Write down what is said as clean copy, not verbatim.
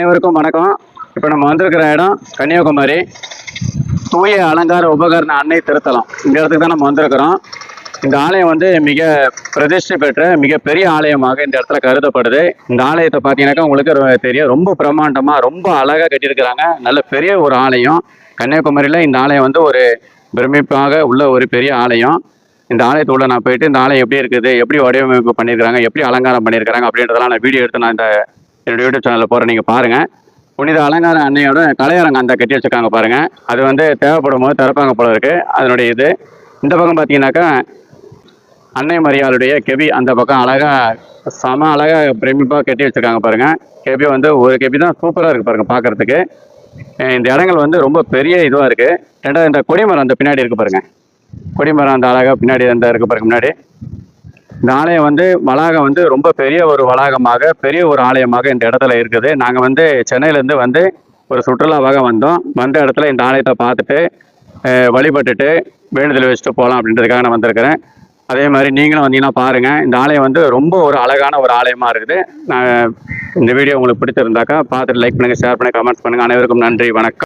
அனைவருக்கும் வணக்கம். இப்போ நம்ம வந்திருக்கிற இடம் கன்னியாகுமரி தூய அலங்கார உபகரண அன்னை திருத்தலம். இந்த இடத்துக்கு தான் நம்ம வந்திருக்கிறோம். இந்த ஆலயம் வந்து மிக பிரதிஷ்டை பெற்ற மிகப்பெரிய ஆலயமாக இந்த இடத்துல கருதப்படுது. இந்த ஆலயத்தை பார்த்தீங்கன்னாக்கா உங்களுக்கு தெரியும், ரொம்ப பிரம்மாண்டமாக ரொம்ப அழகாக கட்டியிருக்கிறாங்க. நல்ல பெரிய ஒரு ஆலயம். கன்னியாகுமரியில் இந்த ஆலயம் வந்து ஒரு பிரமிப்பாக உள்ள ஒரு பெரிய ஆலயம். இந்த ஆலயத்துக்குள்ள நான் போயிட்டு இந்த ஆலயம் எப்படி இருக்குது, எப்படி வடிவமைப்பு பண்ணியிருக்கிறாங்க, எப்படி அலங்காரம் பண்ணியிருக்கிறாங்க அப்படின்றதெல்லாம் நான் வீடியோ எடுத்து நான் இந்த என்னோட யூடியூப் சேனலில் போகிறேன், நீங்கள் பாருங்கள். புனித அலங்கார அன்னையோட கலையரங்கம் அந்த கட்டி வச்சுருக்காங்க பாருங்கள். அது வந்து தேவைப்படும் போது திறப்பாங்க போல இருக்குது அதனுடைய இது. இந்த பக்கம் பார்த்தீங்கன்னாக்கா அன்னை மரியாளுடைய கெபி அந்த பக்கம் அழகாக செம அழகாக பிரமிப்பாக கட்டி வச்சுருக்காங்க பாருங்கள். கெபி வந்து ஒரு கெபி தான் சூப்பராக இருக்குது பாருங்கள் பார்க்குறதுக்கு. இந்த இடங்கள் வந்து ரொம்ப பெரிய இதுவாக இருக்குது. ரெண்டாவது இந்த கொடிமரம் அந்த பின்னாடி இருக்குது பாருங்கள். கொடிமரம் அந்த அழகாக பின்னாடி அந்த இருக்குது பாருங்க. முன்னாடி இந்த ஆலயம் வந்து வளாகம் வந்து ரொம்ப பெரிய ஒரு வளாகமாக பெரிய ஒரு ஆலயமாக இந்த இடத்துல இருக்குது. நாங்கள் வந்து சென்னையிலேருந்து வந்து ஒரு சுற்றுலாவாக வந்தோம். வந்த இடத்துல இந்த ஆலயத்தை பார்த்துட்டு வழிபட்டுட்டு வேண்டுதல் வச்சுட்டு போகலாம் அப்படின்றதுக்காக நான் வந்திருக்கிறேன். அதே மாதிரி நீங்களும் வந்தீங்கன்னா பாருங்கள். இந்த ஆலயம் வந்து ரொம்ப ஒரு அழகான ஒரு ஆலயமாக இருக்குது. நான் இந்த வீடியோ உங்களுக்கு பிடிச்சிருந்தாக்கா பார்த்துட்டு லைக் பண்ணுங்கள், ஷேர் பண்ணுங்கள், கமெண்ட்ஸ் பண்ணுங்கள். அனைவருக்கும் நன்றி, வணக்கம்.